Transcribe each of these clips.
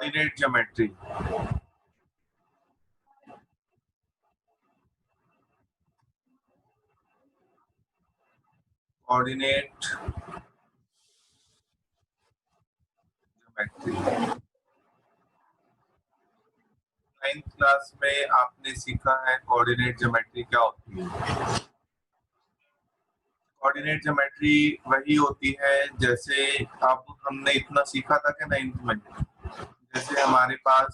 Coordinate geometry. Coordinate geometry 9th class में आपने सीखा है कोऑर्डिनेट ज्योमेट्री क्या होती है। कोऑर्डिनेट ज्योमेट्री वही होती है जैसे अब हमने इतना सीखा था कि 9th में, जैसे हमारे पास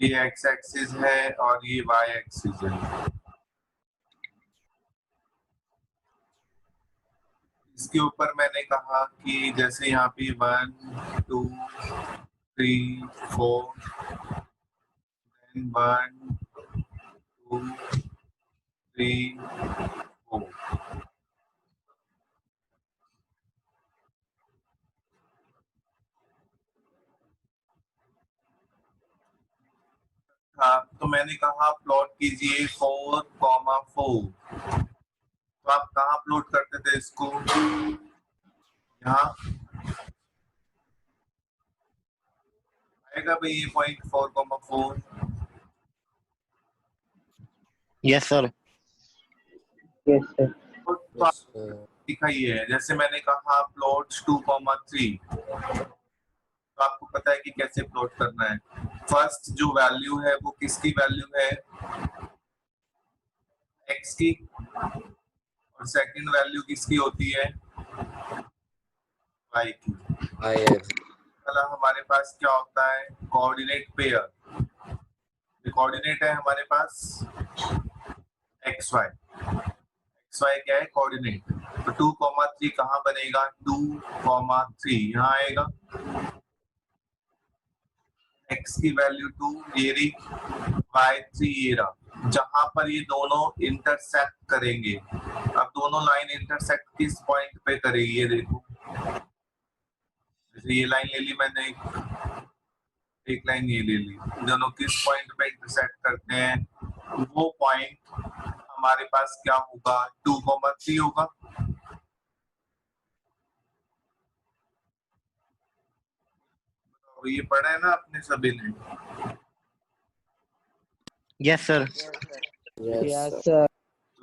ये एक्स एक्सिस है और ये वाई एक्सिस है। इसके ऊपर मैंने कहा कि जैसे यहाँ पे 1 2 3 4 1 2 3 4 हाँ, तो मैंने कहा प्लॉट कीजिए 4,4। तो आप कहाँ प्लॉट करते थे इसको? यहाँ आएगा भाई ये point 4,4। Yes sir. Yes sir. तो आप दिखाइए, जैसे मैंने कहा प्लॉट 2,3, तो आपको पता है कि कैसे प्लॉट करना है। फर्स्ट जो वैल्यू है वो किसकी वैल्यू है? एक्स की। और सेकंड वैल्यू किसकी होती है? वाई की। पहला हमारे पास क्या होता है? Coordinate pair. कोऑर्डिनेट है हमारे पास एक्स वाई। एक्स वाई क्या है? कोऑर्डिनेट। तो 2,3 कहाँ बनेगा? 2,3 यहाँ आएगा। x की वैल्यू 2 ये रही, y3 ये रहा। जहां पर ये दोनों इंटरसेक्ट करेंगे, अब दोनों लाइन इंटरसेक्ट किस पॉइंट पे करेगी ये देखो। जैसे ये लाइन ले ली मैंने, एक लाइन ये ले ली, दोनों किस पॉइंट पे इंटरसेक्ट करते हैं? वो पॉइंट हमारे पास क्या होगा? 2,3 होगा। तो ये पढ़ा है ना आपने सभी ने? Yes sir. Yes sir.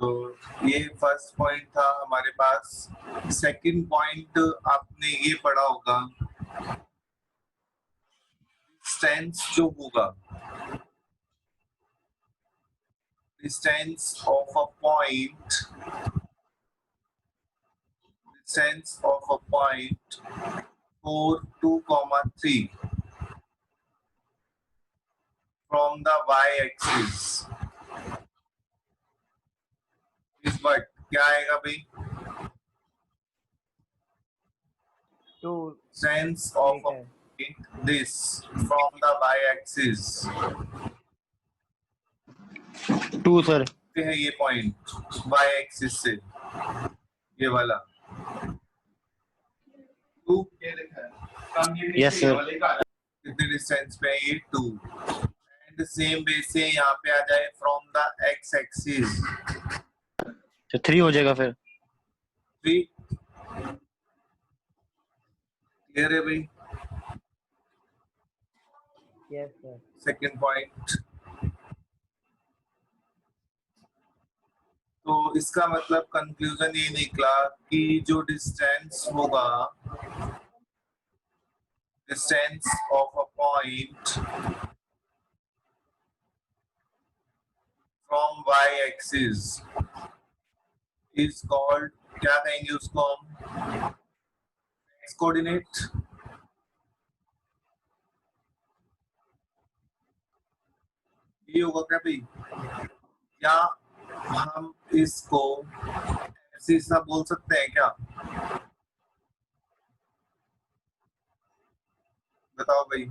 तो ये फर्स्ट पॉइंट था हमारे पास। सेकंड पॉइंट आपने ये पढ़ा होगा, डिस्टेंस जो होगा, distance of a point, distance of a point for 2,3 from the y-axis is what? क्या आएगा भाई? Distance of a point this from the y-axis 2 sir. है ये पॉइंट y-axis से, ये वाला 2 क्या लिखा है? Yes sir. कितने डिस्टेंस पे है ये? 2। एंड सेम वे से यहाँ पे आ जाए फ्रॉम द x एक्सिस तो 3 हो जाएगा फिर। 3। क्लियर है भाई? Yes sir. Second point. तो इसका मतलब कंक्लूजन ये निकला कि जो डिस्टेंस होगा, distance of a point from y axis is called, क्या कहेंगे उसको हम? x coordinate. ये होगा क्या भाई? या हम इसको ऐसा बोल सकते हैं क्या? बताओ भाई,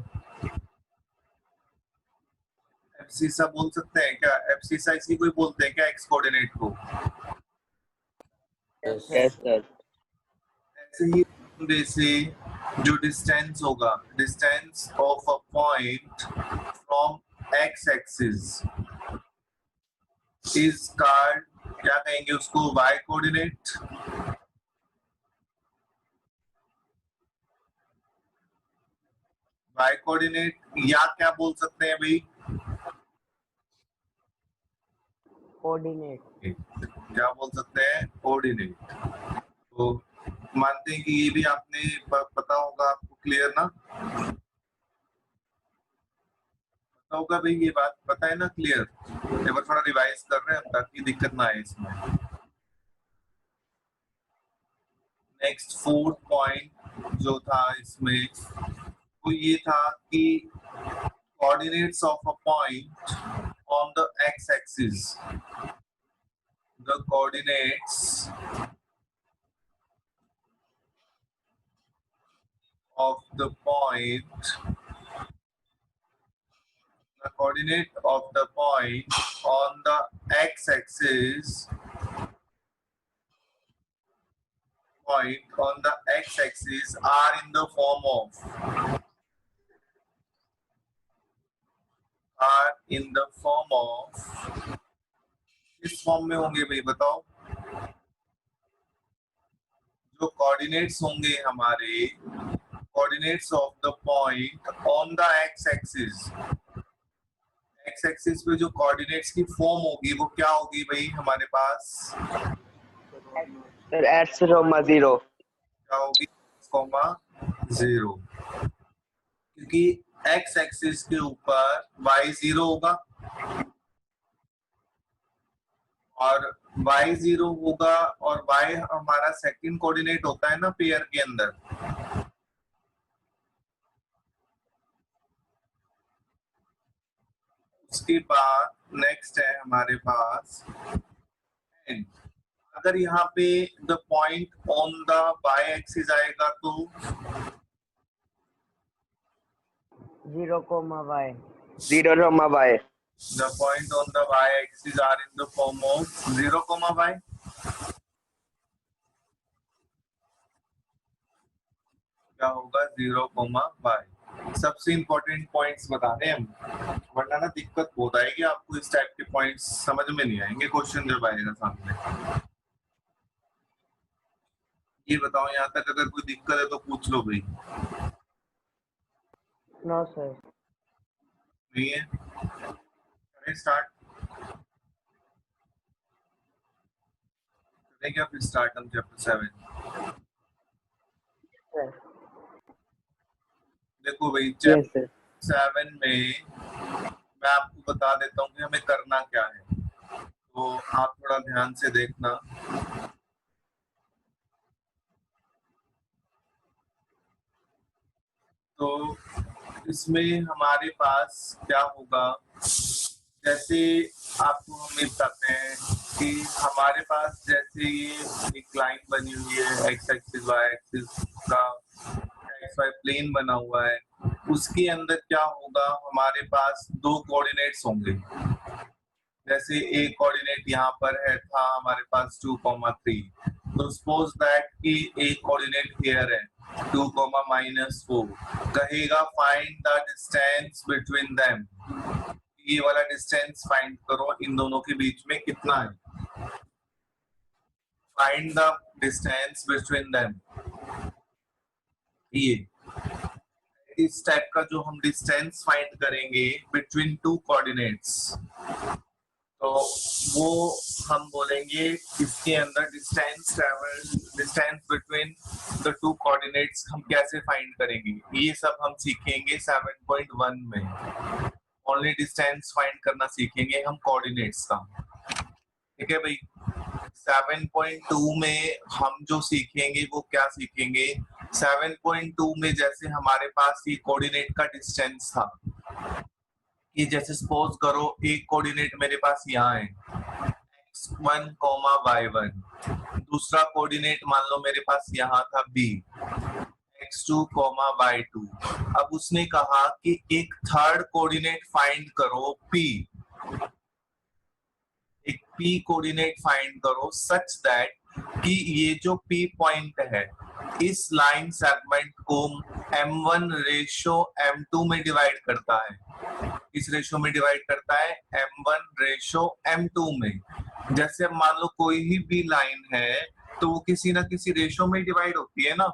एब्सिसा बोल सकते हैं क्या? एब्सिसा इसी को ही बोलते हैं क्या, एक्स कोऑर्डिनेट को? Yes sir. ऐसे ही वैसे जो डिस्टेंस होगा, distance of a point from x axis is called, क्या कहेंगे उसको? Y coordinate. y कोऑर्डिनेट या क्या बोल सकते हैं भाई? कोऑर्डिनेट। क्या बोल सकते हैं? कोऑर्डिनेट। तो मानते हैं कि ये भी आपने पता होगा आपको, क्लियर ना? पता होगा भाई, ये बात पता है ना, क्लियर? एक बार थोड़ा रिवाइज कर रहे हैं ताकि दिक्कत ना आए इसमें। नेक्स्ट फोर्थ पॉइंट जो था इसमें वो ये था कि coordinates of a point on the x-axis. The coordinates of the point, the coordinate of the point on the x-axis, point on the x-axis are in the form of, किस form में होंगे भाई बताओ? जो कोऑर्डिनेट्स होंगे हमारे, coordinates of the point on the x axis, x axis पे जो कोऑर्डिनेट्स की फॉर्म होगी वो क्या होगी भाई हमारे पास? सर x, 0 क्या होगी? कॉमा 0, क्योंकि एक्स एक्सिस के ऊपर y 0 होगा और y 0 होगा और y हमारा सेकंड कोऑर्डिनेट होता है ना पेयर के अंदर। उसके बाद नेक्स्ट है हमारे पास n। अगर यहाँ पे the point on the y axis आएगा तो 0, y 0, y the point on the y axis are in the form of 0, y। क्या होगा? 0, y। सबसे इंपॉर्टेंट पॉइंट्स बता रहे हैं हम, वरना ना दिक्कत बहुत आएगी आपको, इस टाइप के पॉइंट्स समझ में नहीं आएंगे क्वेश्चन जब आएगा सामने। ये बताओ यहाँ तक अगर कोई दिक्कत है तो पूछ लो भाई। No sir. नहीं है? करें स्टार्ट? करें क्या फिर स्टार्ट हम चैप्टर 7? सर देखो भाई यस चैप्टर सर 7 में मैं आपको बता देता हूँ कि हमें करना क्या है, तो आप थोड़ा ध्यान से देखना। तो इसमें हमारे पास क्या होगा, जैसे आपको हम ये बताते हैं कि हमारे पास जैसे ये एक लाइन बनी हुई है, एक्स एक्सिस वाई एक्सिस का एक्स वाई प्लेन बना हुआ है, उसके अंदर क्या होगा, हमारे पास दो कोऑर्डिनेट्स होंगे। जैसे एक कोऑर्डिनेट यहाँ पर है था हमारे पास 2, 3, तो सपोज दैट कि एक कोऑर्डिनेट हियर है 2, -4, कहेगा find the distance between them. ये वाला डिस्टेंस फाइंड करो, इन दोनों के बीच में कितना है, find the distance between them. ये इस टाइप का जो हम डिस्टेंस फाइंड करेंगे बिटवीन टू कोऑर्डिनेट्स, तो वो हम बोलेंगे इसके अंदर distance between the two coordinates हम कैसे फाइंड करेंगे, ये सब हम सीखेंगे 7.1 में। ओनली डिस्टेंस फाइंड करना सीखेंगे हम कोऑर्डिनेट्स का, ठीक है भाई। 7.2 में हम जो सीखेंगे वो क्या सीखेंगे, 7.2 में जैसे हमारे पास ये कोऑर्डिनेट का डिस्टेंस था, कि जैसे सपोज करो एक कोऑर्डिनेट मेरे पास यहाँ है x1, y1, दूसरा कोऑर्डिनेट मान लो मेरे पास यहाँ था b, x2, y2। अब उसने कहा कि एक थर्ड कोऑर्डिनेट फाइंड करो p, एक p कोऑर्डिनेट फाइंड करो सच दैट कि ये जो p पॉइंट है इस लाइन सेगमेंट को m1 रेशो m2 में डिवाइड करता है। इस रेशो में डिवाइड करता है m1 रेशो m2 में। जैसे अब मान लो कोई भी लाइन है तो वो किसी ना किसी रेशो में डिवाइड होती है ना।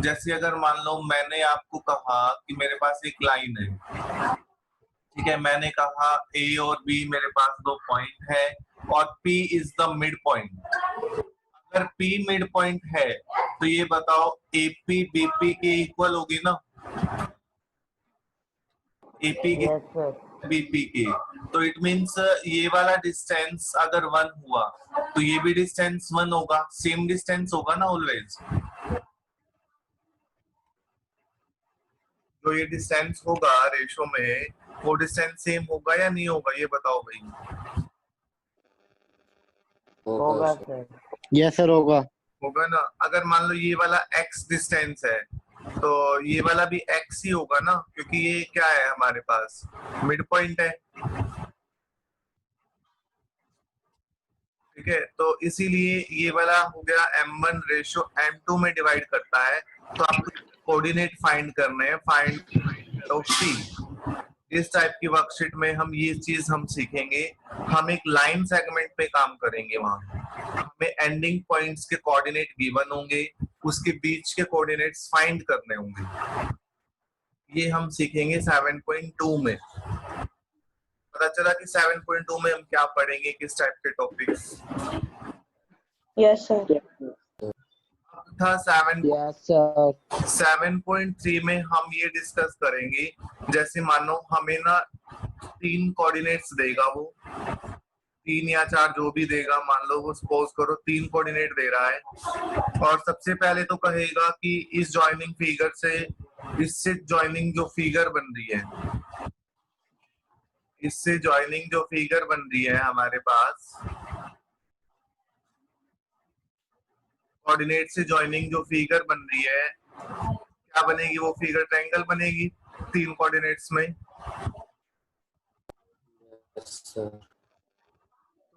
जैसे अगर मान लो मैंने आपको कहा कि मेरे पास एक लाइन है, ठीक है, मैंने कहा A और B मेरे पास दो पॉइंट है और P is the mid point. अगर P मिड पॉइंट है तो ये बताओ AP BP के इक्वल होगी ना, AP के यस सर। BP के। तो इट मींस ये वाला डिस्टेंस अगर 1 हुआ तो ये भी डिस्टेंस 1 होगा, सेम डिस्टेंस होगा ना ऑलवेज। जो ये डिस्टेंस होगा रेशो में वो डिस्टेंस सेम होगा या नहीं होगा, ये बताओ भाई। होगा सर। यस सर होगा। होगा ना। अगर मान लो ये वाला x डिस्टेंस है तो ये वाला भी x ही होगा ना, क्योंकि ये क्या है हमारे पास मिड पॉइंट है, ठीक है। तो इसीलिए ये वाला हो गया m1 रेशो m2 में डिवाइड करता है। तो आपको कोऑर्डिनेट फाइंड करने हैं, फाइंड ऑफ p। इस टाइप की वर्कशीट में हम ये चीज हम सीखेंगे। हम एक लाइन सेगमेंट पे काम करेंगे, वहां हमें एंडिंग पॉइंट्स के कोऑर्डिनेट गिवन होंगे, उसके बीच के कोऑर्डिनेट्स फाइंड करने होंगे। ये हम सीखेंगे 7.2 में। पता चला कि 7.2 में हम क्या पढ़ेंगे, किस टाइप के टॉपिक्स। Yes sir. था सर। 7.3 में हम ये डिस्कस करेंगे। जैसे मानो हमें ना 3 कोऑर्डिनेट्स देगा, वो 3 या 4 जो भी देगा, मान लो वो सपोज करो 3 कोऑर्डिनेट दे रहा है और सबसे पहले तो कहेगा कि इस जॉइनिंग फिगर से इससे जॉइनिंग जो फिगर बन रही है, इससे जॉइनिंग जो फिगर बन रही है हमारे पास, कोऑर्डिनेट से जॉइनिंग जो फिगर बन रही है क्या बनेगी, वो फिगर ट्रायंगल बनेगी 3 कोऑर्डिनेट्स में। तो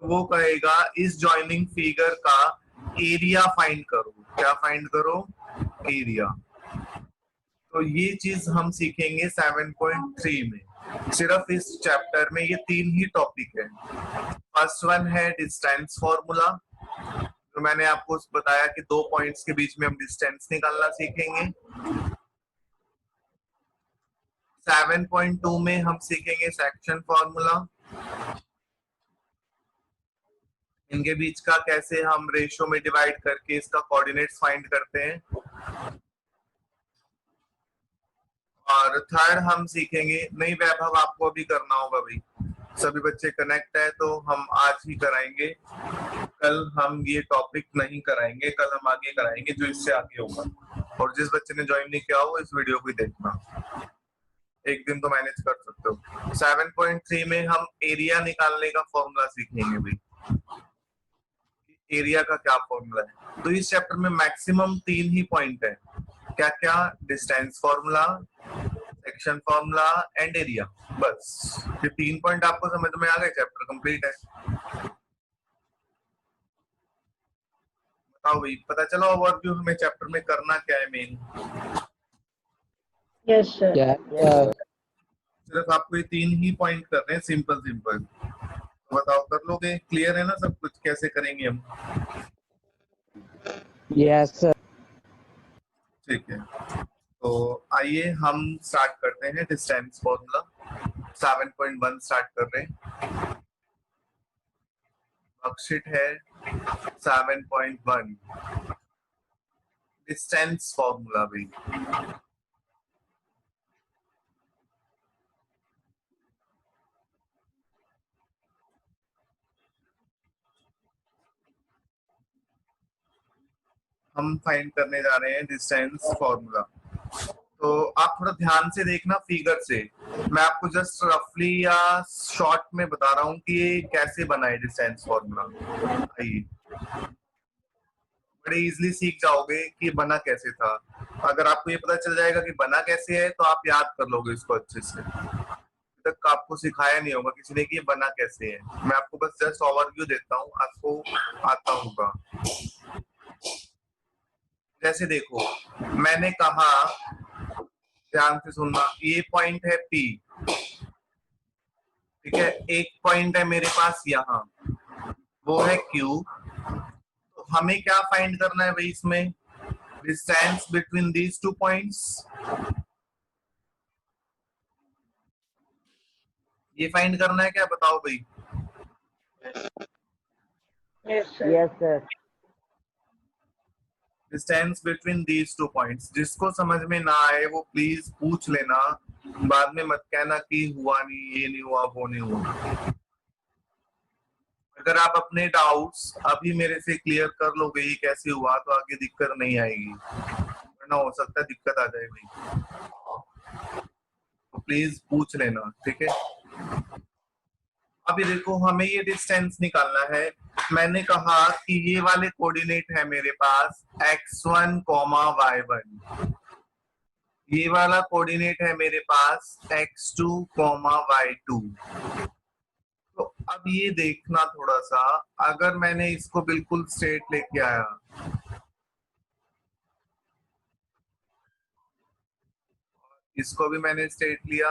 वो कहेगा इस जॉइनिंग फिगर का एरिया फाइंड करो। क्या फाइंड करो? एरिया। तो ये चीज हम सीखेंगे 7.3 में। सिर्फ इस चैप्टर में ये 3 ही टॉपिक है। फर्स्ट वन है डिस्टेंस फॉर्मूला, तो मैंने आपको बताया कि 2 पॉइंट्स के बीच में हम डिस्टेंस निकालना सीखेंगे। 7.2 में हम सीखेंगे सेक्शन फॉर्मूला, इनके बीच का कैसे हम रेशियो में डिवाइड करके इसका कोऑर्डिनेट्स फाइंड करते हैं। और थर्ड हम सीखेंगे, नहीं वैभव आपको अभी करना होगा भाई, सभी बच्चे कनेक्ट है तो हम आज ही कराएंगे, कल हम ये टॉपिक नहीं कराएंगे, कल हम आगे कराएंगे जो इससे आगे होगा। और जिस बच्चे ने ज्वाइन नहीं किया हो इस वीडियो को देखना, एक दिन तो मैनेज कर सकते हो। 7.3 में हम एरिया निकालने का फॉर्मूला सीखेंगे भाई, एरिया का क्या फॉर्मूला है। तो इस चैप्टर में मैक्सिमम 3 ही पॉइंट है। क्या क्या? Distance formula, section formula and area. बस ये 3 पॉइंट आपको समझ में आ गए, चैप्टर कंप्लीट है। बताओ भाई, पता चला ओवरव्यू हमें चैप्टर में करना क्या है मेन? Yes sir. सिर्फ आपको ये 3 ही पॉइंट करने हैं, सिंपल सिंपल। बताओ कर लोगे? क्लियर है ना सब कुछ, कैसे करेंगे हम? Yes sir. ठीक है, तो आइए हम स्टार्ट करते हैं डिस्टेंस फॉर्मूला। 7.1 स्टार्ट कर रहे हैं। वर्कशीट है 7.1 डिस्टेंस फॉर्मूला भी। हम फाइंड करने जा रहे हैं डिस्टेंस फॉर्मूला। तो आप थोड़ा ध्यान से देखना फिगर से, मैं आपको जस्ट रफली या शॉर्ट में बता रहा हूँ कि ये कैसे बना है डिस्टेंस फॉर्मूला। आइए, बड़े इजीली सीख जाओगे कि बना कैसे था। अगर आपको ये पता चल जाएगा कि बना कैसे है तो आप याद कर लोगे इसको अच्छे से। अभी तक आपको सिखाया नहीं होगा किसी ने कि ये बना कैसे है, मैं आपको बस जस्ट ओवरव्यू देता हूँ, आपको आता होगा। जैसे देखो, मैंने कहा, ध्यान से सुनना, ये पॉइंट है P, ठीक है, एक पॉइंट है मेरे पास यहाँ, वो है Q। तो हमें क्या फाइंड करना है भाई इसमें? Distance between these two points, ये फाइंड करना है क्या? बताओ भाई। Yes, sir. Yes, sir. Distance between these two points. जिसको समझ में ना आए वो प्लीज पूछ लेना, बाद में मत कहना कि हुआ नहीं, ये नहीं हुआ, वो नहीं हुआ। अगर आप अपने डाउट्स अभी मेरे से क्लियर कर लोगे ये कैसे हुआ, तो आगे दिक्कत नहीं आएगी, वरना हो सकता है दिक्कत आ जाए भाई। तो प्लीज पूछ लेना, ठीक है। अभी देखो, हमें ये डिस्टेंस निकालना है। मैंने कहा कि ये वाले कोऑर्डिनेट है मेरे पास x1, y1। ये वाला कोऑर्डिनेट है मेरे पास x2, y2। तो अब ये देखना थोड़ा सा, अगर मैंने इसको बिल्कुल स्ट्रेट लेके आया, इसको भी मैंने स्ट्रेट लिया,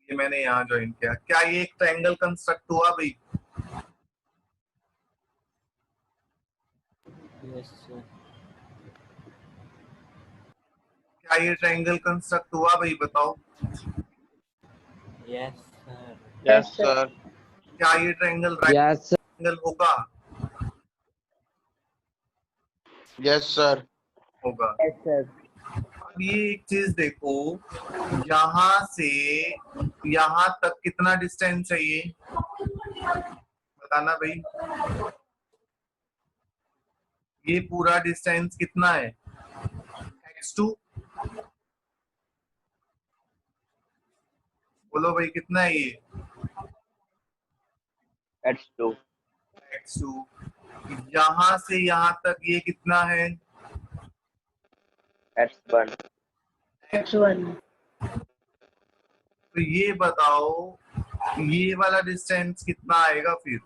ये मैंने यहाँ ज्वाइन किया, क्या ये एक ट्रायंगल कंस्ट्रक्ट हुआ भाई? Yes, sir. क्या ये ट्रायंगल कंस्ट्रक्ट हुआ भाई? बताओ। Yes, sir. Yes, sir. क्या ये triangle right Yes, sir. Triangle होगा? Yes, sir. होगा। Yes, sir. अब ये एक चीज देखो, यहाँ से यहाँ तक कितना डिस्टेंस है ये? बताना भाई। ये पूरा डिस्टेंस कितना है? x2। बोलो भाई कितना है ये? X2. x2। यहाँ से यहाँ तक ये कितना है? X1. X1. तो ये बताओ, ये वाला डिस्टेंस कितना आएगा फिर?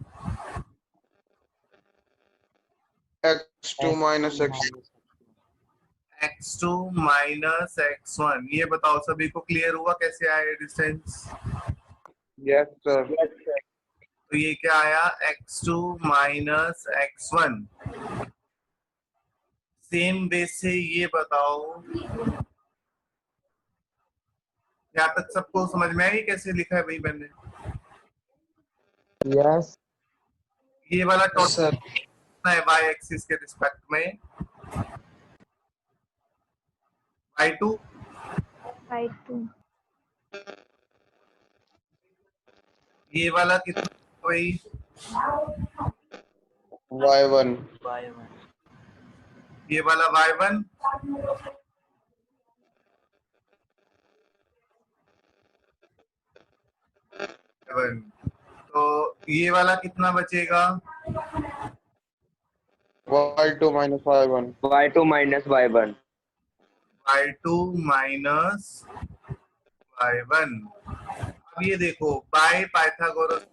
X2 minus X1. x2 minus x1। ये बताओ सभी को क्लियर हुआ कैसे आया ये distance? Yes, sir. Yes, sir. तो ये क्या आया? x2 minus x1। Same base से ये बताओ, यहाँ तक सबको समझ में आई कैसे लिखा है भाई मैंने? Yes. ये वाला टोटल कितना है y एक्सिस के रिस्पेक्ट में? y2। I2. ये वाला कितना भाई? Y1. ये वाला y1। तो ये वाला कितना बचेगा? Y2 minus Y1. Y2 minus Y1. y2 minus y1। अब ये देखो, by Pythagoras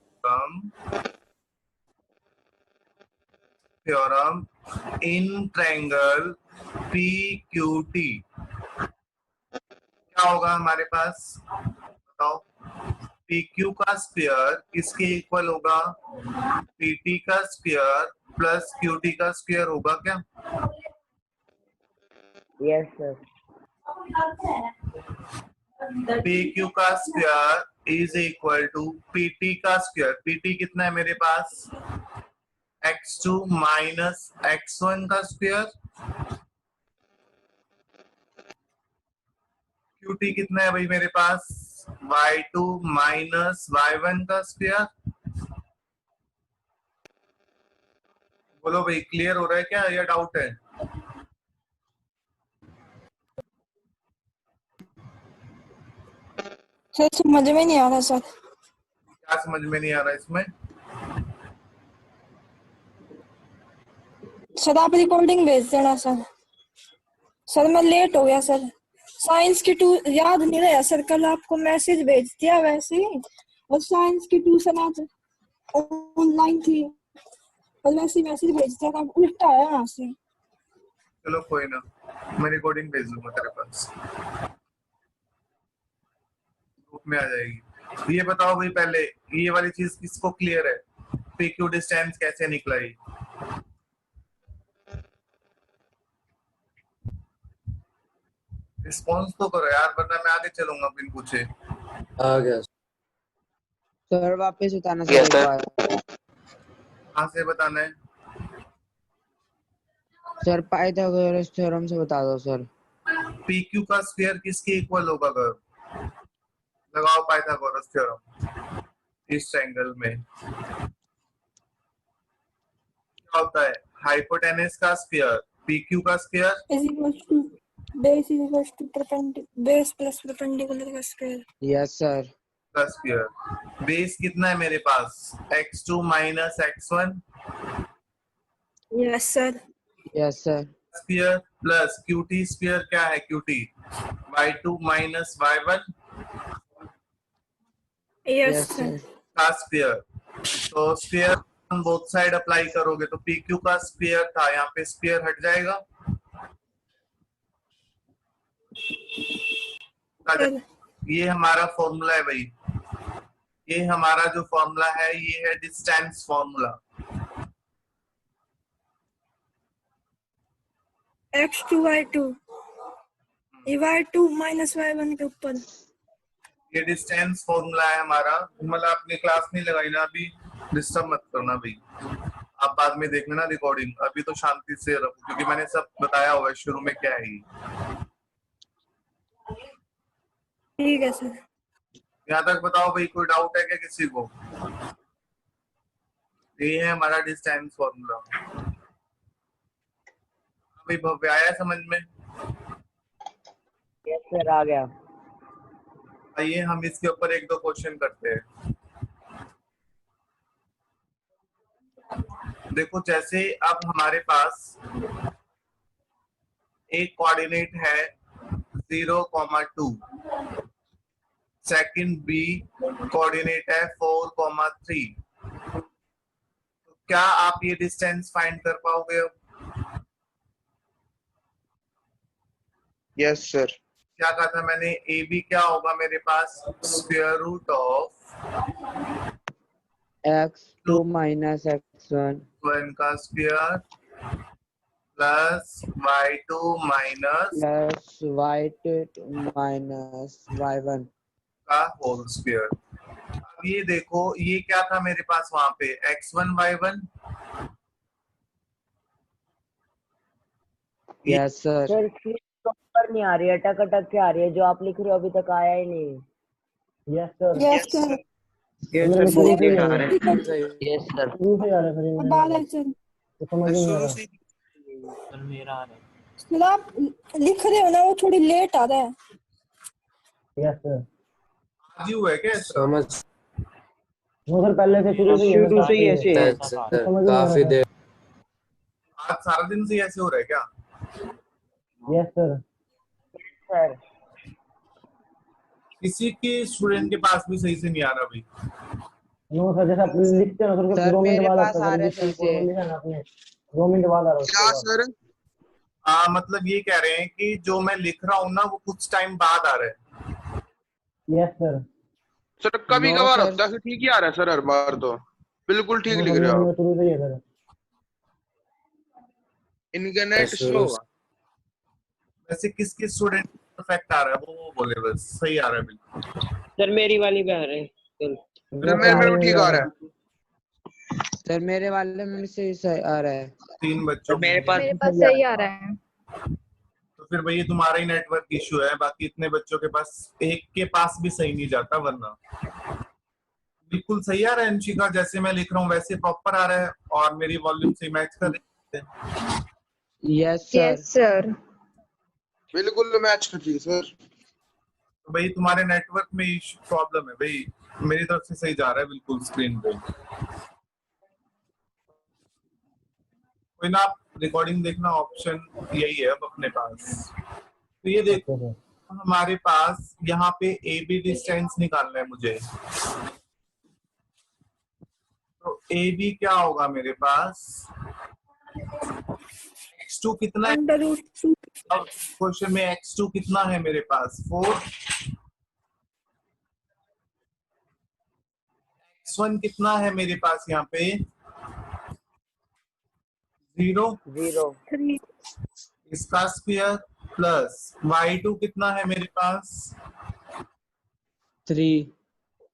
theorem in triangle PQT क्या होगा हमारे पास? बताओ। PQ का स्क्वायर किसके इक्वल होगा? PT का स्क्वायर प्लस QT का स्क्वायर होगा क्या? Yes, sir. PQ का square is equal to PT का स्क्वायर। PT कितना है मेरे पास? x2 माइनस x1 का स्क्वायर। QT कितना है भाई मेरे पास? y2 माइनस y1 का स्क्वायर। बोलो भाई, क्लियर हो रहा है क्या या डाउट है? सर समझ में नहीं आ रहा सर। क्या समझ में नहीं आ रहा इसमें? सर आप रिकॉर्डिंग भेज देना सर। सर मैं लेट हो गया सर, साइंस की याद नहीं रहा सर, कल आपको मैसेज भेज दिया वैसे ही, और साइंस की ट्यूशन आज ऑनलाइन थी और वैसे ही मैसेज भेज दिया, अब उल्टा आया यहाँ से। चलो कोई ना, मैं रिकॉर्डिंग भेज दूंगा तेरे पास। में आ जाएगी। ये बताओ भाई पहले ये वाली चीज किसको क्लियर है, पी क्यू डिस्टेंस कैसे निकला ये? रिस्पॉन्स तो करो यार, वरना मैं आगे चलूंगा बिन पूछे। आ गया सर वापस बताना सर Yes, एक sir. बार। कहाँ से बताना है? सर पाइथागोरस थ्योरम से बता दो सर। पी क्यू का स्क्वायर किसके इक्वल होगा? अगर लगाओ पाइथागोरस थ्योरम इस ट्रायंगल में। क्या होता है? हाइपोटेनस का स्क्वायर पी क्यू का square is equal to base is equal to base plus perpendicular का स्क्वायर। Yes sir. का स्क्वायर। बेस कितना है मेरे पास? x2 minus x1 yes sir. Yes sir. Square plus qt square. क्या है qt? y2 minus y1 yes yes sir. Sir. का square. तो स्क्वायर बोथ साइड अप्लाई करोगे तो pq का स्क्वायर था, यहाँ पे स्क्वायर हट जाएगा। सर ये हमारा फॉर्मूला है भाई, ये हमारा जो फॉर्मूला है ये है डिस्टेंस फॉर्मूला। x2 y2 ये y2 माइनस y1 के ऊपर। ये डिस्टेंस फॉर्मूला है हमारा। मतलब आपने क्लास नहीं लगाई ना अभी, डिस्टर्ब मत करना भाई, आप बाद में देखना ना रिकॉर्डिंग। अभी तो शांति से रखो क्योंकि मैंने सब बताया हुआ है शुरू में क्या है ये। ठीक है सर। यहाँ तक बताओ भाई, कोई डाउट है क्या किसी को? ये है हमारा डिस्टेंस फॉर्मूला। भाई भव्य आया समझ में? यस सर आ गया। आइए हम इसके ऊपर एक दो क्वेश्चन करते हैं। देखो जैसे अब हमारे पास एक कोऑर्डिनेट है 0,2, सेकंड बी कोऑर्डिनेट है 4,3। तो क्या आप ये डिस्टेंस फाइंड कर पाओगे? अब Yes, sir. क्या कहा था मैंने? ए बी क्या होगा मेरे पास? Square root of x2 minus x1 1 का square plus y2 minus plus y2 minus y1 का होल स्क्वायर। अब ये देखो ये क्या था मेरे पास वहां पे? x1 y1। Yes sir. Sir screen तो ऊपर नहीं आ रही है, अटक अटक के आ रही है, जो आप लिख रहे हो अभी तक आया ही नहीं। Yes sir. Yes sir. Yes sir sir. ये आ रहा ठीक है। है। Yes sir. अब आ रहा है सर। सर मेरा आ रहा है। सर आप लिख रहे हो ना, वो थोड़ी लेट आ रहा है। Yes sir. आज ही हुआ है क्या ऐसा? समझ वो सर पहले से शुरू से ही ऐसे है। काफी देर। आज सारा दिन से ऐसे हो रहा है क्या? Yes sir. सर किसी के स्टूडेंट के पास भी सही से नहीं आ रहा भाई। नो सर, जैसा आप लिखते हो ना सर, सर 2 मिनट मेरे बाद पास आता आ है। रहा है सही से। लिखा ना आपने 2 मिनट बाद आ रहा है। क्या सर? मतलब ये कह रहे हैं कि जो मैं लिख रहा हूँ ना वो कुछ टाइम बाद आ रहा है। Yes sir. सर कभी No, कभार sir. होता है, ठीक ही आ रहा है सर, हर बार तो बिल्कुल ठीक लिख रहे हो आप। शुरू से ही है सर। इनका नेट स्लो होगा। वैसे किस किस स्टूडेंट परफेक्ट आ रहा है वो बोले, बस सही आ रहा है बिल्कुल। सर मेरी वाली भी आ रही है। मेरे को ठीक आ रहा है। सर मेरे वाले में भी सही आ रहा है। 3 बच्चों मेरे पास सही आ रहा है। तो फिर भाई ये तुम्हारा ही नेटवर्क इशू है, बाकी इतने बच्चों के पास एक के पास भी सही नहीं जाता। वरना बिल्कुल सही आ रहा है अंशिका, जैसे मैं लिख रहा हूँ वैसे प्रॉपर आ रहा है और मेरी वॉल्यूम से मैच कर रही है। Yes sir. सर। बिल्कुल मैच करती है सर। तो भाई तुम्हारे नेटवर्क में प्रॉब्लम है भाई, मेरी तरफ से सही जा रहा है बिल्कुल स्क्रीन पे। कोई ना, आप रिकॉर्डिंग देखना, ऑप्शन यही है अब अपने पास। तो ये देखो हमारे पास यहाँ पे ए बी डिस्टेंस निकालना है मुझे। तो ए बी क्या होगा मेरे पास? x2 कितना है? √2 अब क्वेश्चन में x2 कितना है मेरे पास? 4। x1 कितना है मेरे पास यहाँ पे 0, 0 3 इसका स्क्वायर प्लस y2 कितना है मेरे पास 3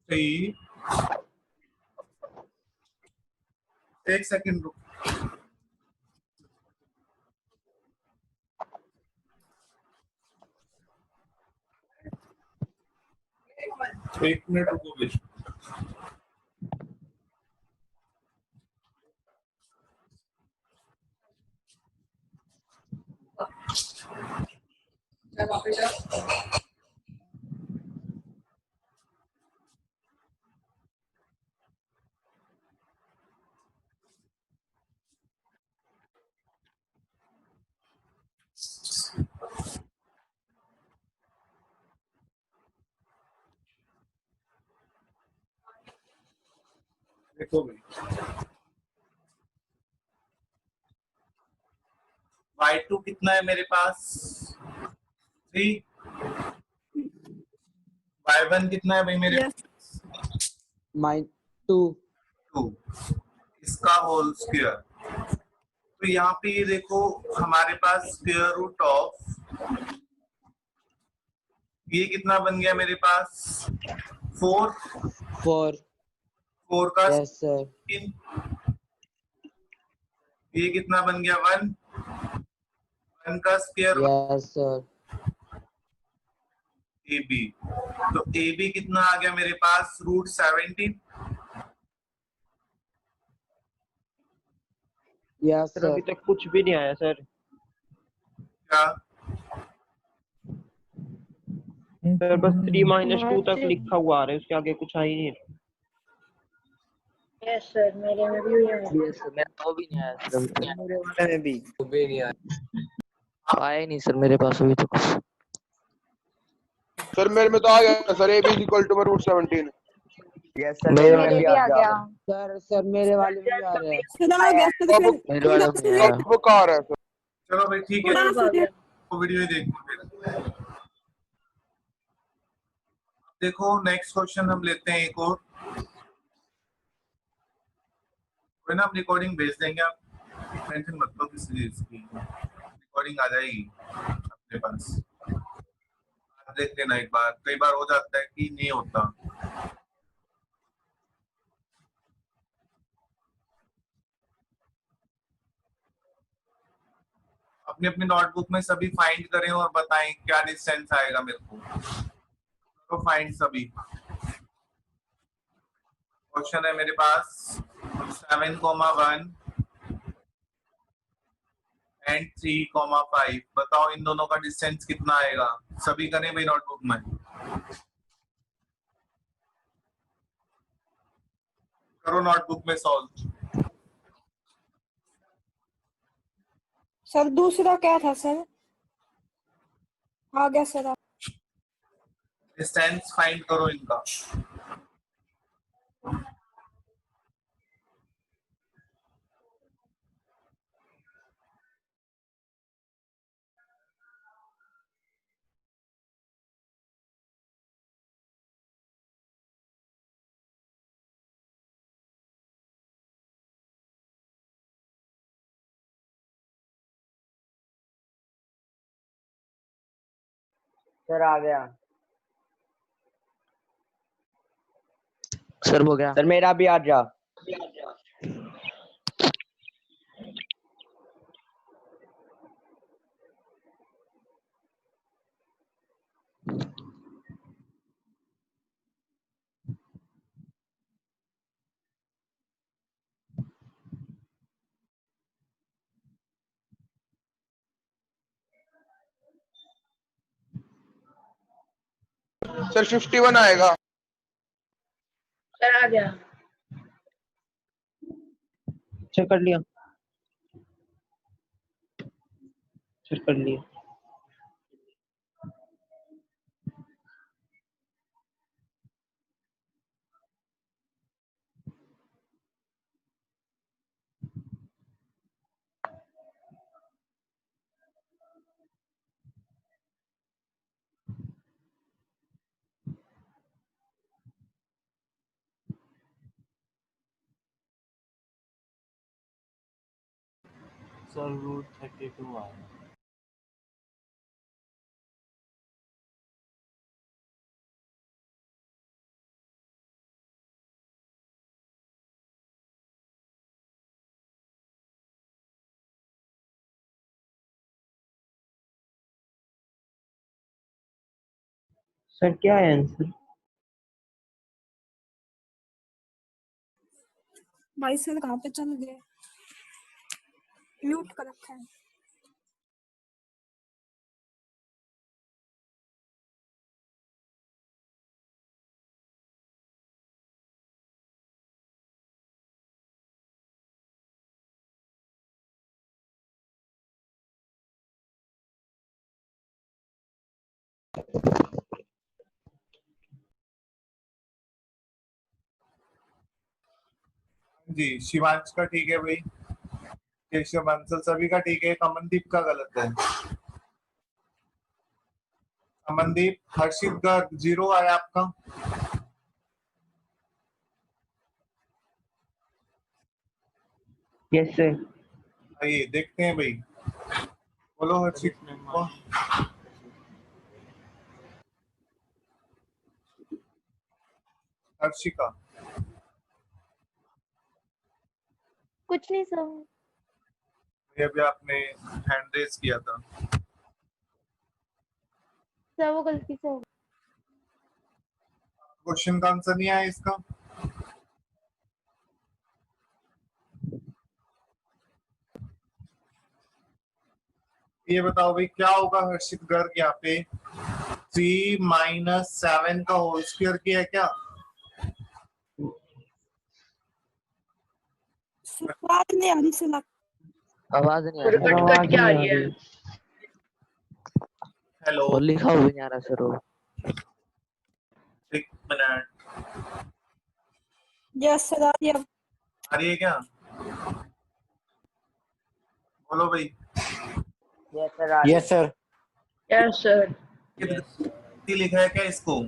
3। एक सेकंड रुक, एक मिनट रुको बेटा। देखो भाई y2 कितना है मेरे पास 3, y1 कितना है भाई मेरे यस -2 2, इसका होल स्क्वायर। तो यहाँ पे ये देखो हमारे पास स्क्वायर रूट ऑफ ये कितना बन गया मेरे पास 4, 4 4 का यस सर ये कितना बन गया 1, 1 का स्क्वायर यस सर AB। तो AB कितना आ गया मेरे पास √17। यस सर अभी सर तक कुछ भी नहीं आया सर। क्या सर बस 3 - 2 तक लिखा हुआ आ रहा है, उसके आगे कुछ आ ही नहीं रहा। यस सर, मेरे में भी है। यस सर, मेरा तो भी नहीं आया सर अभी तक। मेरे वाले में भी आया ही नहीं सर मेरे पास अभी तक। सर मेरे में तो आ गया सर, AB = √17। यस सर मेरे मेरे भी आ गया। सर मेरे वाले में भी आ रहा है। सर आ गया सर अब फिर मेरे वाले में नहीं आया। अब वो कहाँ आ रहा है सर? चलो भाई ठीक है, थोड़ा सा देर तो वीडियो ही देखो फिर। देखो नेक्स्ट क्वेश्चन हम लेते हैं एक और, कोई ना हम रिकॉर्डिंग भेज देंगे, आप टेंशन मत लो किसी चीज की, रिकॉर्डिंग आ जाएगी अपने पास। आप देख लेना एक बार, कई बार हो जाता है कि नहीं होता। अपनी अपनी नोटबुक में सभी फाइंड करें और बताएं क्या डिस्टेंस आएगा मेरे को, तो फाइंड सभी। क्वेश्चन है मेरे पास 7,1 एंड 3,5। बताओ इन दोनों का डिस्टेंस कितना आएगा, सभी करें भाई नोटबुक में। करो नोटबुक में सॉल्व। सर दूसरा क्या था सर? आ गया सर आप। डिस्टेंस फाइंड करो इनका। सर आ गया। सर हो गया। सर मेरा भी आ जा। सर 51 आएगा। सर आ गया। सर कर लिया, सर कर लिया। सर रूट 32 आया। सर क्या है आंसर? भाई सर कहाँ पे चल गए? म्यूट कर रखा है। जी शिवांश का ठीक है भाई, केशव बंसल सभी का ठीक है, अमनदीप का गलत है। अमनदीप, हर्षित गर्ग 0 आया आपका। Yes sir. आइए देखते हैं भाई, बोलो हर्षित को। हर्षिका, कुछ नहीं सर। ये अभी आपने हैंड रेज किया था। सर वो गलती से हो गया। क्वेश्चन का आंसर नहीं आया इसका। ये बताओ भाई क्या होगा हर्षित गर्ग यहाँ पे, 3 - 7 का होल स्क्वायर किया है क्या? सर बात नहीं आ रही सर। आवाज नहीं आ सर रही। कट कट के आ रही है। हेलो, और लिखा हुआ भी नहीं आ रहा सर वो। एक मिनट, यस सर आ रही है। आ रही है क्या? बोलो भाई। यस सर आ रही है। Yes sir. Yes sir. कितनी लिखा है क्या इसको?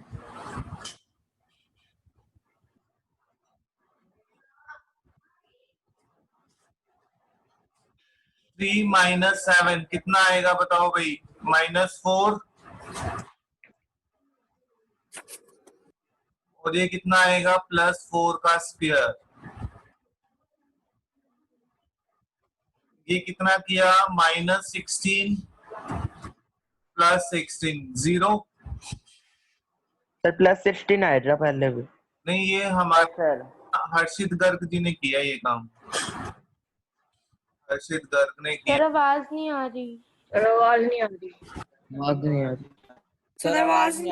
थ्री -7 कितना आएगा बताओ भाई? -4, और ये कितना आएगा? +4 का स्क्वायर। ये कितना किया? -16 +16 0। सर +16 आया था पहले भी। नहीं, ये यस हमारे सर। हर्षित गर्ग जी ने किया ये काम, हर्षित गर्ग ने किया। सर आवाज नहीं आ रही। सर आवाज नहीं आ रही। आवाज नहीं आ रही। सर आवाज नहीं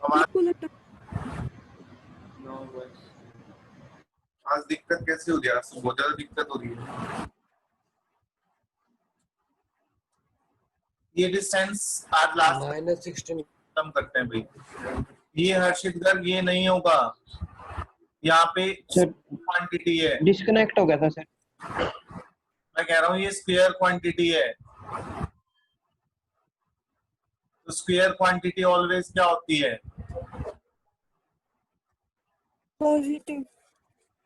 आवाज बिल्कुल अटक। आज दिक्कत कैसे हो रही है? आज तो बहुत ज्यादा दिक्कत हो रही है। ये डिस्टेंस आज लास्ट -16 खत्म करते हैं भाई। ये हर्षित गर्ग ये नहीं होगा, यहाँ पे सर क्वांटिटी है। डिस्कनेक्ट हो गया था सर। मैं कह रहा हूँ ये स्क्वायर क्वांटिटी है, तो स्क्वायर क्वांटिटी ऑलवेज क्या होती है? पॉजिटिव।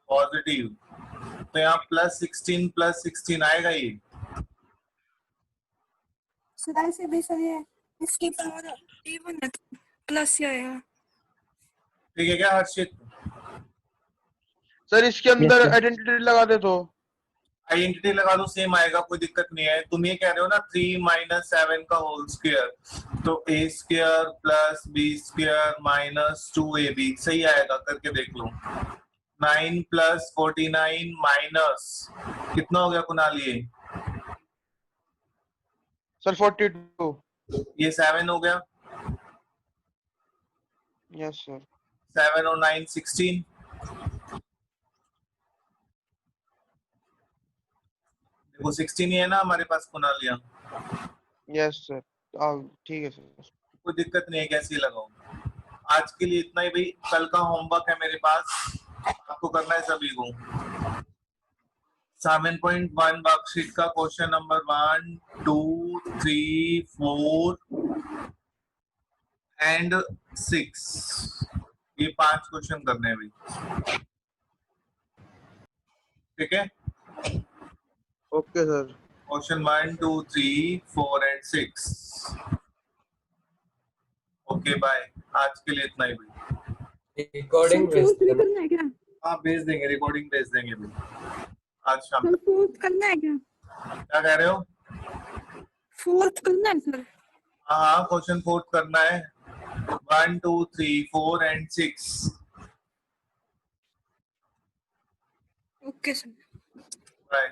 पॉजिटिव। तो यहाँ +16 आएगा ये। सर ऐसे भी सर ये इसकी पावर इवन है तो प्लस ही आएगा। ठीक है क्या हर्षित? सर इसके अंदर सर। आइडेंटिटी लगा दे तो। आइडेंटिटी लगा दो, सेम आएगा, कोई दिक्कत नहीं है। तुम ये कह रहे हो ना 3 - 7 का होल स्क्वायर, तो A² + B² - 2AB सही आएगा, करके देख लो। 9 + 49 माइनस कितना हो गया कुणाल? ये सर 42। ये 7 हो गया, यस सर। 7 और 9 16। देखो 16 ही है ना हमारे पास कुणाल यहाँ। Yes sir. ठीक है सर। कोई दिक्कत नहीं है, कैसे ही लगाओ। आज के लिए इतना ही भाई, कल का होमवर्क है मेरे पास, आपको करना है सभी को। 7.1 वर्कशीट का क्वेश्चन नंबर 1, 2, 3, 4 एंड 6, ये 5 क्वेश्चन करने हैं भाई, ठीक है? Okay sir. Question 1, 2, 3, 4 and 6। Okay bye, आज के लिए इतना ही भाई। रिकॉर्डिंग फोर्थ भी करना है क्या? हाँ भेज देंगे, रिकॉर्डिंग भेज देंगे भाई आज शाम सर तक। फोर्थ करना है क्या? क्या कह रहे हो? फोर्थ करना है सर? हाँ क्वेश्चन 4 करना है, 1, 2, 3, 4 एंड 6। Okay sir. बाय।